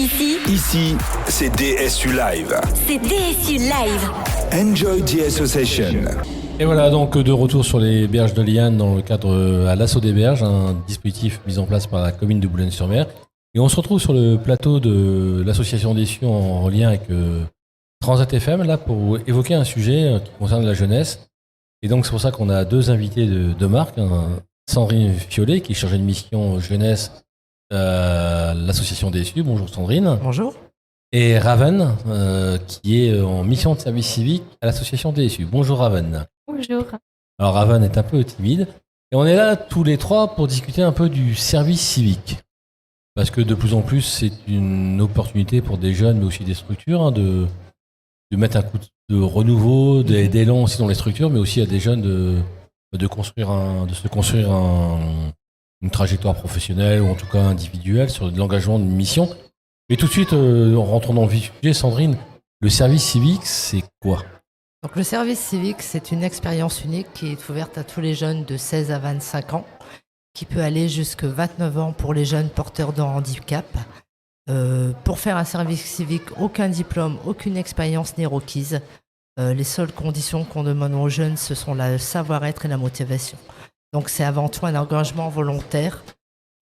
Ici, c'est DSU Live. C'est DSU Live. Enjoy the association. Et voilà, donc de retour sur les berges de Liane dans le cadre à l'Assaut des Berges, un dispositif mis en place par la commune de Boulogne-sur-Mer. Et on se retrouve sur le plateau de l'association DSU en lien avec Transat FM là, pour évoquer un sujet qui concerne la jeunesse. Et donc c'est pour ça qu'on a deux invités de marque, Sandrine Fiolet qui est chargée de mission jeunesse à l'association DSU. Bonjour Sandrine. Bonjour. Et Raven qui est en mission de service civique à l'association DSU. Bonjour Raven. Bonjour. Alors Raven est un peu timide et on est là tous les trois pour discuter un peu du service civique. Parce que de plus en plus c'est une opportunité pour des jeunes mais aussi des structures de mettre un coup de renouveau, d'élan aussi dans les structures, mais aussi à des jeunes de se construire une trajectoire professionnelle ou en tout cas individuelle sur de l'engagement d'une mission. Mais tout de suite, en rentrant dans le vif du sujet, Sandrine, le service civique, c'est quoi ? Donc, le service civique, c'est une expérience unique qui est ouverte à tous les jeunes de 16 à 25 ans, qui peut aller jusqu'à 29 ans pour les jeunes porteurs de handicap. Pour faire un service civique, aucun diplôme, aucune expérience n'est requise. Les seules conditions qu'on demande aux jeunes, ce sont le savoir-être et la motivation. Donc c'est avant tout un engagement volontaire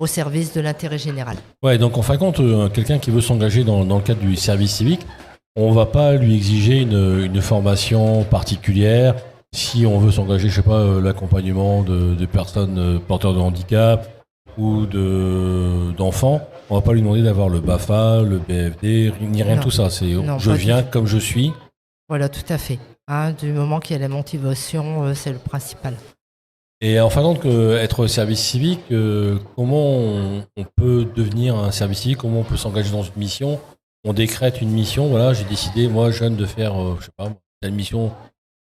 au service de l'intérêt général. Ouais, donc en fin de compte, quelqu'un qui veut s'engager dans le cadre du service civique, on ne va pas lui exiger une formation particulière. Si on veut s'engager, je sais pas, l'accompagnement de personnes porteurs de handicap ou d'enfants, on va pas lui demander d'avoir le BAFA, le BFD, ni rien de tout ça. Je viens comme je suis. Voilà, tout à fait. Du moment qu'il y a la motivation, c'est le principal. Et en fin de compte, être service civique, comment on peut devenir un service civique, comment on peut s'engager dans une mission? On décrète une mission, voilà, j'ai décidé, moi, jeune, de faire, je sais pas, telle mission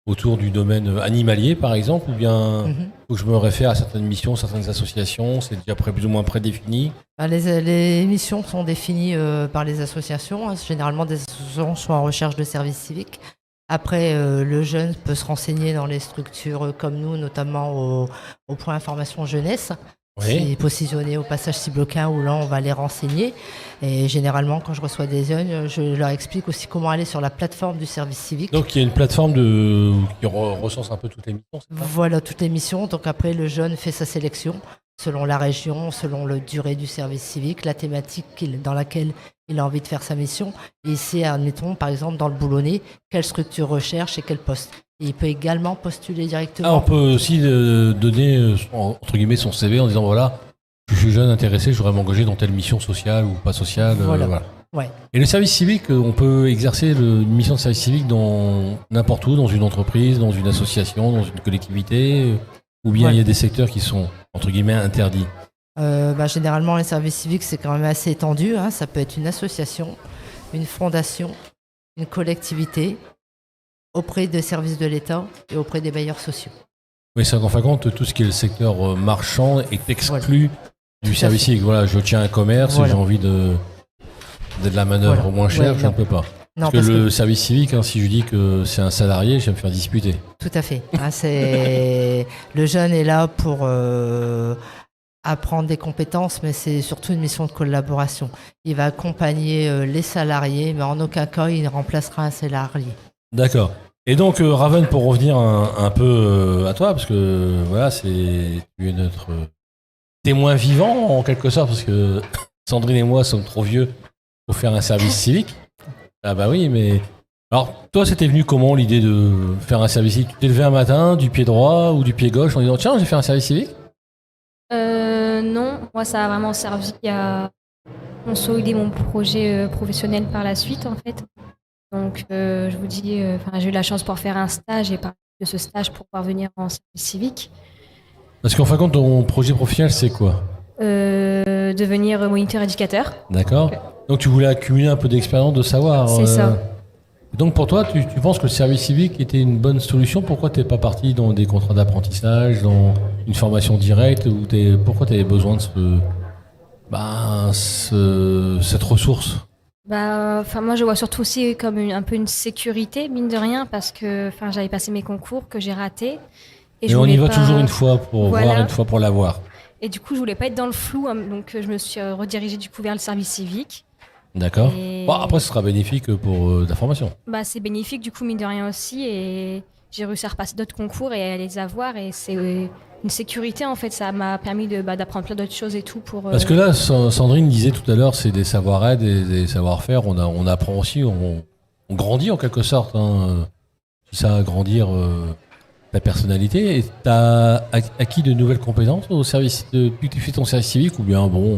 autour du domaine animalier, par exemple, ou bien faut que je me réfère à certaines missions, certaines associations, c'est déjà plus ou moins prédéfini? Les missions sont définies par les associations. Généralement, des associations sont en recherche de services civiques. Après, le jeune peut se renseigner dans les structures comme nous, notamment au point information jeunesse, qui est positionné au passage Cibloquin, où là, on va les renseigner. Et généralement, quand je reçois des jeunes, je leur explique aussi comment aller sur la plateforme du service civique. Donc, il y a une plateforme qui recense un peu toutes les missions, c'est ça ? Voilà, toutes les missions. Donc après, le jeune fait sa sélection selon la région, selon la durée du service civique, la thématique dans laquelle il a envie de faire sa mission. Et ici, admettons, par exemple, dans le Boulonnais, quelle structure recherche et quel poste. Et il peut également postuler directement. On peut aussi donner, entre guillemets, son CV en disant, voilà, je suis jeune intéressé, je voudrais m'engager dans telle mission sociale ou pas sociale. Voilà. Ouais. Et le service civique, on peut exercer une mission de service civique dans n'importe où, dans une entreprise, dans une association, dans une collectivité, ou bien il y a des secteurs qui sont, entre guillemets, interdits. Généralement, les services civiques, c'est quand même assez étendu. Ça peut être une association, une fondation, une collectivité, auprès des services de l'État et auprès des bailleurs sociaux. Oui, c'est qu'en fin de compte, tout ce qui est le secteur marchand est exclu du service civique. Voilà, je tiens un commerce et j'ai envie de la manœuvre moins chère, je ne peux pas. Non, parce que le service civique, si je dis que c'est un salarié, je vais me faire disputer. Tout à fait. Le jeune est là pour apprendre des compétences, mais c'est surtout une mission de collaboration. Il va accompagner les salariés, mais en aucun cas, il ne remplacera un salarié. D'accord. Et donc, Raven, pour revenir un peu à toi, parce que voilà, tu es notre témoin vivant, en quelque sorte, parce que Sandrine et moi sommes trop vieux pour faire un service civique. Ah bah oui, mais... Alors, toi, c'était venu comment, l'idée de faire un service civique? Tu t'es levé un matin, du pied droit ou du pied gauche, en disant, tiens, j'ai fait un service civique? Non, moi, ça a vraiment servi à consolider mon projet professionnel par la suite, en fait. Donc, je vous dis, j'ai eu la chance pour faire un stage et par de ce stage pour pouvoir venir en service civique. Parce qu'en fin de compte, ton projet professionnel, c'est quoi? Devenir moniteur éducateur. D'accord. Donc, tu voulais accumuler un peu d'expérience, de savoir. C'est ça. Donc, pour toi, tu penses que le service civique était une bonne solution? Pourquoi tu n'es pas parti dans des contrats d'apprentissage, dans une formation directe, ou pourquoi tu avais besoin de cette ressource? Moi, je vois surtout aussi comme un peu une sécurité, mine de rien, parce que j'avais passé mes concours que j'ai ratés. Et on y va toujours une fois pour voir, une fois pour l'avoir. Et du coup, je voulais pas être dans le flou, donc je me suis redirigée du coup vers le service civique. D'accord. Et- Bon, après, ce sera bénéfique pour la formation. Bah, c'est bénéfique du coup, mine de rien aussi. Et j'ai réussi à repasser d'autres concours et à les avoir. Et c'est une sécurité en fait. Ça m'a permis d'apprendre plein d'autres choses et tout pour. Parce que là, Sandrine disait tout à l'heure, c'est des savoir-être, des savoir-faire. On apprend aussi, on grandit en quelque sorte. Hein. C'est ça, grandir ta personnalité. Et t'as acquis de nouvelles compétences au service depuis que tu fais ton service civique, ou bien bon,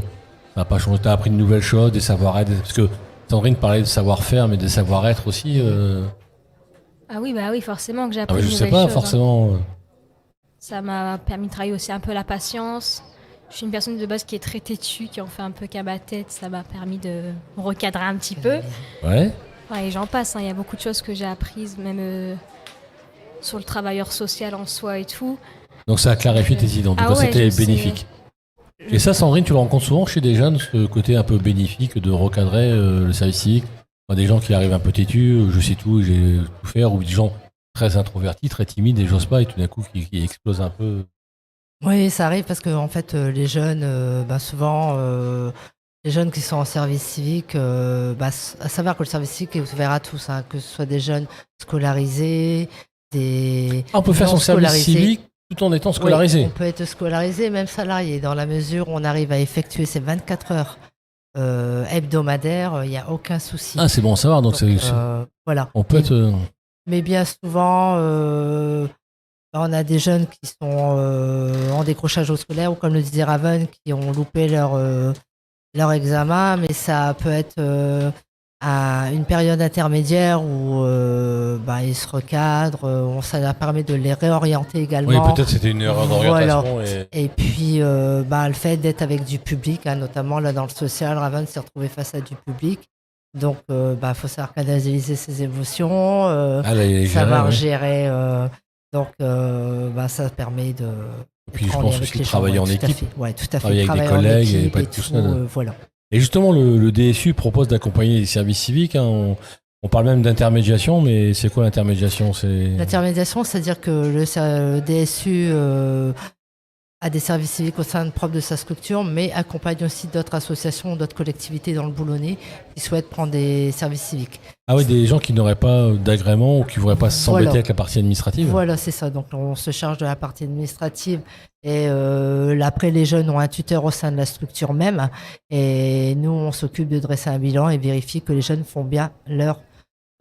ça n'a pas changé. T'as appris de nouvelles choses, des savoir-être. Parce que Sandrine parlait de savoir-faire, mais des savoir-être aussi. Ah oui, bah oui, forcément que j'ai Ah, appris mais de je sais nouvelles pas choses, hein. forcément. Ça m'a permis de travailler aussi un peu la patience. Je suis une personne de base qui est très têtue, qui en fait un peu qu'à ma tête. Ça m'a permis de me recadrer un petit peu. Ouais. Ouais, et j'en passe, hein. Il y a beaucoup de choses que j'ai apprises, même sur le travailleur social en soi et tout. Donc ça a clarifié tes idées. En tout Ah cas, ouais, c'était je sais. bénéfique. Et ça, Sandrine, tu le rencontres souvent chez des jeunes, ce côté un peu bénéfique de recadrer le service civique. Enfin, des gens qui arrivent un peu têtus, je sais tout, j'ai tout faire, ou des gens très introvertis, très timides, et j'ose pas, et tout d'un coup qui explosent un peu. Oui, ça arrive parce que en fait, les jeunes, souvent, les jeunes qui sont en service civique, à savoir que le service civique est ouvert à tous, hein, que ce soit des jeunes scolarisés, des Ah, on peut faire non son service scolarisés. civique tout en étant Oui, scolarisé. on peut être scolarisé, même salarié, dans la mesure où on arrive à effectuer ces 24 heures hebdomadaires, il n'y a aucun souci. Ah, c'est bon à savoir, donc Voilà. on peut être... Mais bien souvent, on a des jeunes qui sont en décrochage au scolaire ou comme le disait Raven, qui ont loupé leur examen, mais ça peut être à une période intermédiaire où ils se recadrent, ça leur permet de les réorienter également. Oui, peut-être c'était une erreur d'orientation. Voilà. Et puis, le fait d'être avec du public, hein, notamment là dans le social, Raven s'est retrouvé face à du public. Donc, faut savoir canaliser ses émotions, savoir gérer. Ça permet de. Et puis, je pense aussi de travailler en équipe. Oui, tout à fait. Travailler avec des collègues et pas être tout seul. Voilà. Et justement, le DSU propose d'accompagner les services civiques. Hein. On parle même d'intermédiation, mais c'est quoi l'intermédiation? L'intermédiation, c'est-à-dire que le DSU a des services civiques au sein propre de sa structure, mais accompagne aussi d'autres associations, d'autres collectivités dans le Boulonnais qui souhaitent prendre des services civiques. Ah oui, des gens qui n'auraient pas d'agrément ou qui ne voudraient pas s'embêter Voilà. avec la partie administrative. Voilà, c'est ça. Donc, on se charge de la partie administrative. Et après, les jeunes ont un tuteur au sein de la structure même. Et nous, on s'occupe de dresser un bilan et vérifier que les jeunes font bien leurs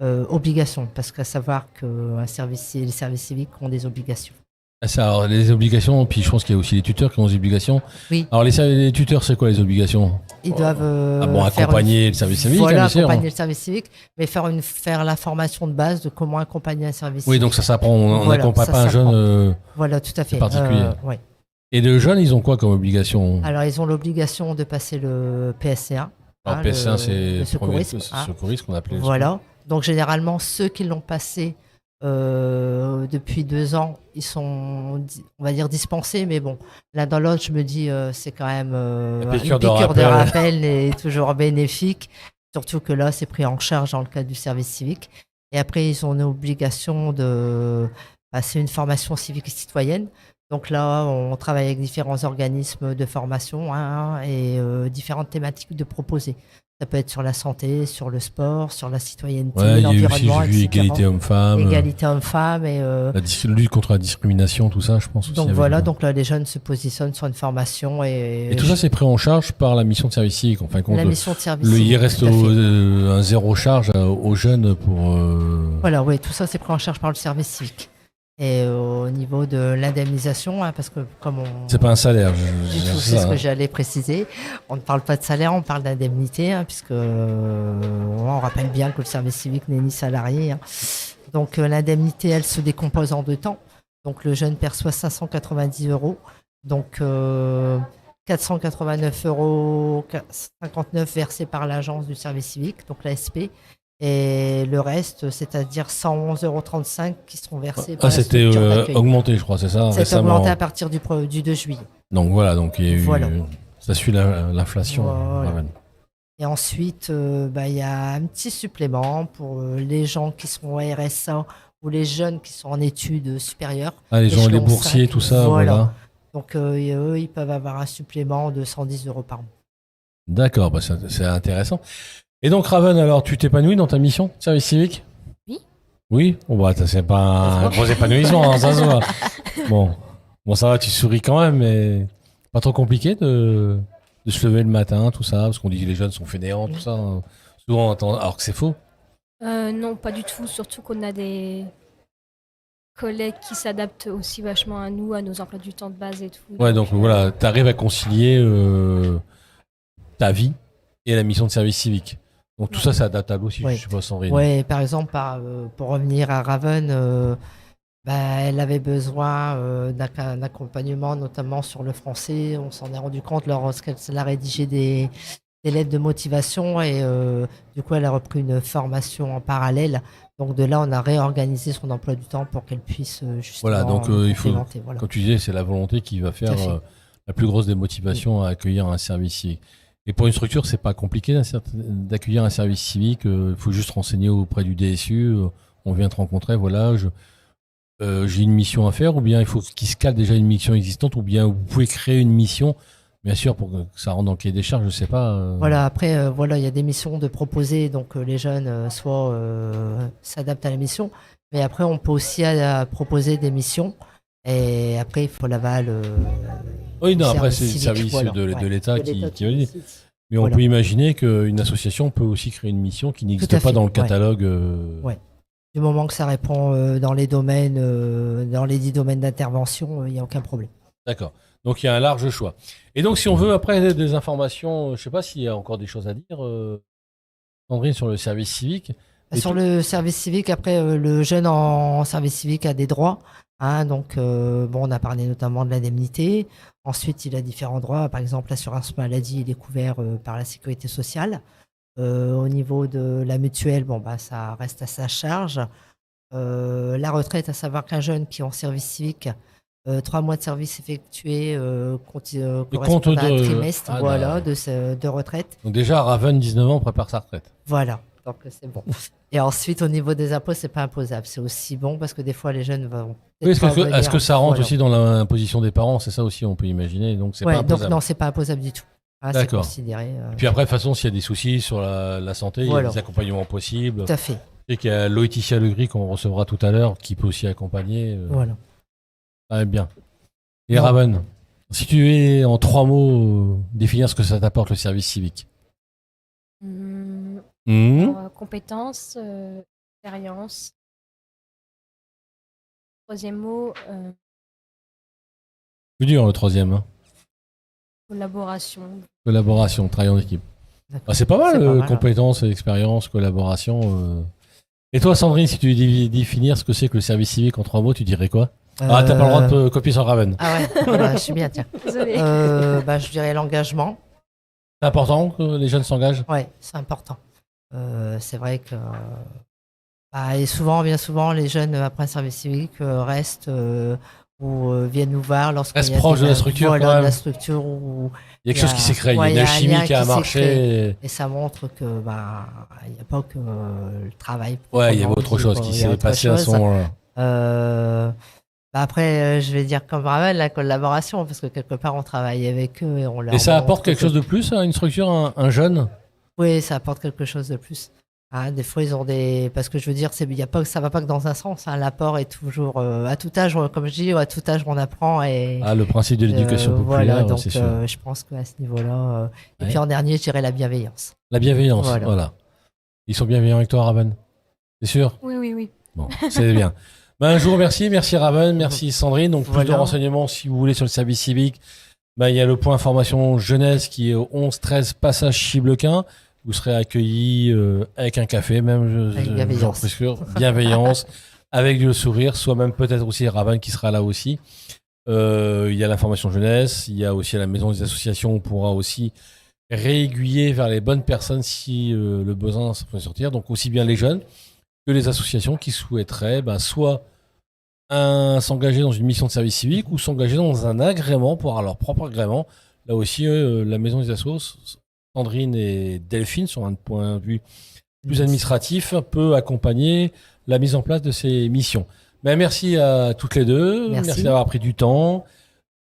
obligations. Parce qu'à savoir que les services civiques ont des obligations. Ah, ça, alors, les obligations, puis je pense qu'il y a aussi les tuteurs qui ont des obligations. Oui. Alors, les tuteurs, c'est quoi les obligations? Ils doivent accompagner le service civique. Voilà, bien sûr. accompagner le service civique, mais faire la formation de base de comment accompagner un service civique. Oui, donc ça s'apprend. On Voilà, n'accompagne ça pas un s'apprend. jeune Voilà, tout à fait. particulier. Ouais. Et les jeunes, ils ont quoi comme obligation? Alors, ils ont l'obligation de passer le PSC1. Alors, PSC1, c'est le secourisme. secourisme qu'on appelait. Voilà. Donc, généralement, ceux qui l'ont passé depuis 2 ans, ils sont, on va dire, dispensés. Mais bon, l'un dans l'autre, je me dis, c'est quand même La une piqûre de piqûre de rappel. rappel est toujours bénéfique. Surtout que là, c'est pris en charge dans le cadre du service civique. Et après, ils ont une obligation de passer une formation civique et citoyenne. Donc là, on travaille avec différents organismes de formation et différentes thématiques de proposer. Ça peut être sur la santé, sur le sport, sur la citoyenneté, Ouais, il y a eu aussi, l'environnement, j'ai vu, etc. égalité homme-femme, Égalité homme-femme. Et, la lutte contre la discrimination, tout ça, je pense. Aussi, donc avec, voilà, donc là, les jeunes se positionnent sur une formation. Et tout ça, c'est pris en charge par la mission de service civique. En fin de compte, la mission de service il civique, reste tout à fait. un zéro charge aux jeunes pour. Voilà, oui, tout ça, c'est pris en charge par le service civique. Et au niveau de l'indemnisation, parce que comme on... C'est pas un salaire. C'est ce que j'allais préciser. On ne parle pas de salaire, on parle d'indemnité, puisque on rappelle bien que le service civique n'est ni salarié. Donc l'indemnité, elle se décompose en 2 temps. Donc le jeune perçoit 590 €. Donc 489,59 € versés par l'agence du service civique, donc l'ASP. Et le reste, c'est-à-dire 111,35 € qui seront versés par la c'était structure d'accueil. Augmenté, je crois, c'est ça? C'est récemment. augmenté à partir du 2 juillet. Donc voilà, donc il y a eu. Voilà. Ça suit l'inflation. Voilà. Et ensuite, il y a un petit supplément pour les gens qui sont au RSA ou les jeunes qui sont en études supérieures. Ah, les gens, les échelon boursiers, 5, tout ça, voilà. Donc eux, ils peuvent avoir un supplément de 110 € par mois. D'accord, c'est intéressant. Et donc, Raven, alors, tu t'épanouis dans ta mission de service civique? Oui. Oui? Bon, bah, c'est pas un gros épanouissement, hein, ça se voit. Bon, ça va, tu souris quand même, mais pas trop compliqué de se lever le matin, tout ça, parce qu'on dit que les jeunes sont fainéants, tout ça. Hein. Souvent, on entend, alors que c'est faux. Non, pas du tout. Surtout qu'on a des collègues qui s'adaptent aussi vachement à nous, à nos emplois du temps de base et tout. Ouais, donc voilà, tu arrives à concilier ta vie et la mission de service civique. Donc tout ça, c'est adaptable aussi, Ouais. je suppose, Sandrine. Ouais, par exemple, pour revenir à Raven, elle avait besoin d'un accompagnement, notamment sur le français. On s'en est rendu compte lorsqu'elle a rédigé des lettres de motivation et du coup, elle a repris une formation en parallèle. Donc de là, on a réorganisé son emploi du temps pour qu'elle puisse justement Voilà, donc il faut, complémenter, voilà. comme tu disais, c'est la volonté qui va faire Tout à fait. la plus grosse des motivations à accueillir un service civique. Et pour une structure, c'est pas compliqué d'accueillir un service civique. Il faut juste renseigner auprès du DSU. On vient te rencontrer, voilà. J'ai une mission à faire, ou bien il faut qu'il se cale déjà une mission existante, ou bien vous pouvez créer une mission, bien sûr, pour que ça rentre dans le cahier des charges, je sais pas. Voilà, après, voilà, il y a des missions de proposer, donc les jeunes soit s'adaptent à la mission, mais après, on peut aussi proposer des missions, et après, il faut l'aval. Oui, non, du après, c'est le civique, service voilà, de ouais, l'État de l'État qui valide. Mais on Voilà. peut imaginer qu'une association peut aussi créer une mission qui n'existe Tout à pas fait, dans le ouais. catalogue. Ouais. Du moment que ça répond dans les domaines, dans les 10 domaines d'intervention, il n'y a aucun problème. D'accord. Donc il y a un large choix. Et donc si on veut après des informations, je sais pas s'il y a encore des choses à dire, Sandrine, sur le service civique. Et Sur tout- le service civique, après, le jeune en service civique a des droits. Hein, donc, on a parlé notamment de l'indemnité. Ensuite, il a différents droits. Par exemple, l'assurance maladie, il est couvert par la sécurité sociale. Au niveau de la mutuelle, ça reste à sa charge. La retraite, à savoir qu'un jeune qui est en service civique, 3 mois de service effectué correspond à un trimestre de retraite. Donc déjà, Raven, 19 ans, prépare sa retraite. Voilà, donc c'est bon. Et ensuite, au niveau des impôts, c'est pas imposable. C'est aussi bon parce que des fois, les jeunes vont. Oui, est-ce que ça rentre Voilà. aussi dans l'imposition des parents? C'est ça aussi, on peut imaginer. Donc c'est Ouais, pas donc imposable. non, c'est pas imposable du tout. Ah, c'est D'accord. considéré. Puis après, de toute façon, s'il y a des soucis sur la santé, il y a Voilà. des accompagnements possibles. Tout à fait. Je sais qu'il y a Laetitia Legris qu'on recevra tout à l'heure, qui peut aussi accompagner. Voilà. Ça va être bien. Et Non. Raven, si tu es en 3 mots, définir ce que ça t'apporte le service civique. Compétences, expérience. Troisième mot, Plus dur le troisième. Hein. collaboration. Collaboration, travail en équipe. D'accord. Ah, c'est pas mal, C'est pas mal, hein. compétences, expérience, collaboration. Et toi, Sandrine, si tu devais définir ce que c'est que le service civique en 3 mots, tu dirais quoi? Ah, t'as pas le droit de copier sur Raven. Ah ouais, voilà, je suis bien, tiens. Désolée. Je dirais l'engagement. C'est important que les jeunes s'engagent? Ouais, c'est important. C'est vrai que. Et bien souvent, les jeunes après un service civique restent ou viennent nous voir lorsqu'il Reste y a proche des- de la structure, voilà, quand même. de la structure où Il y a quelque chose qui s'est créé, ouais, il y a une un alchimie lien qui a qui s'est marché. et ça montre que il n'y a pas que le travail. Ouais, il y avait proprement autre dit, chose quoi. qui Il y a s'est autre passé à ce chose. moment-là. Après, je vais dire comme Ravel, la collaboration, parce que quelque part, on travaille avec eux et on leur Et ça montre apporte quelque que- chose de plus à une structure, un jeune? Oui, ça apporte quelque chose de plus. Hein, des fois, ils ont des. Parce que je veux dire, ça va pas que dans un sens. Hein. L'apport est toujours. À tout âge, comme je dis, à tout âge, on apprend. Et, Ah, le principe de l'éducation populaire, voilà, donc c'est sûr. je pense qu'à ce niveau-là. Et Ouais. puis en dernier, je dirais la bienveillance. La bienveillance, Voilà. voilà. Ils sont bienveillants avec toi, Raven? C'est sûr? Oui. Bon, c'est bien. Je vous remercie. Merci Raven, merci Sandrine. Donc, plus de Voilà. renseignements si vous voulez sur le service civique. Il y a le point formation jeunesse qui est au 11-13 passage Chiblequin. Vous serez accueillis avec un café, même. Avec bienveillance. j'en suis sûr. Bienveillance, avec le sourire, soit même peut-être aussi Raven qui sera là aussi. Il y a la formation jeunesse, il y a aussi à la maison des associations, on pourra aussi réaiguiller vers les bonnes personnes si le besoin se fait sortir. Donc aussi bien les jeunes que les associations qui souhaiteraient soit s'engager dans une mission de service civique ou s'engager dans un agrément pour avoir leur propre agrément. Là aussi, la maison des assos, Sandrine et Delphine, sur un point de vue plus administratif, peut accompagner la mise en place de ces missions. Merci à toutes les deux. Merci. D'avoir pris du temps.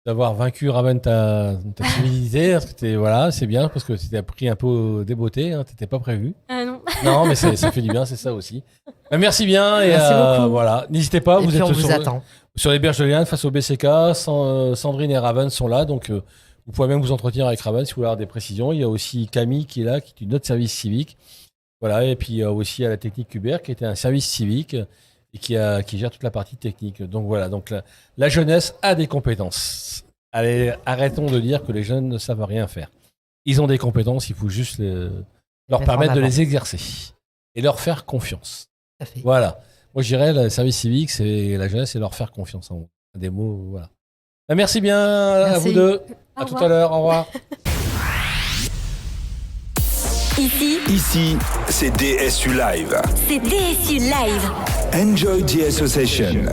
d'avoir vaincu Raven ta civilité. Parce que voilà, c'est bien, parce que tu t'es pris un peu des beautés, hein, t'étais pas prévu. Ah non. Non, mais ça fait du bien, c'est ça aussi. Merci bien. Et Merci beaucoup. voilà, n'hésitez pas, Et vous puis êtes on vous attend. sur les berges de Liane face au BCK. Sandrine et Raven sont là, donc vous pouvez même vous entretenir avec Raven si vous voulez avoir des précisions. Il y a aussi Camille qui est là, qui est une autre service civique. Voilà, et puis aussi à la technique Hubert qui était un service civique et qui gère toute la partie technique. Donc voilà, donc la jeunesse a des compétences. Allez, arrêtons de dire que les jeunes ne savent rien faire. Ils ont des compétences, il faut juste leur Mettre permettre en de avant. les exercer et leur faire confiance. Tout à fait. Voilà. Moi, je dirais, le service civique, c'est la jeunesse et leur faire confiance. En des mots, voilà. Merci bien à Merci. vous deux. Au À tout revoir. à l'heure. Au revoir. Ici, c'est DSU Live. C'est DSU Live. Enjoy the association.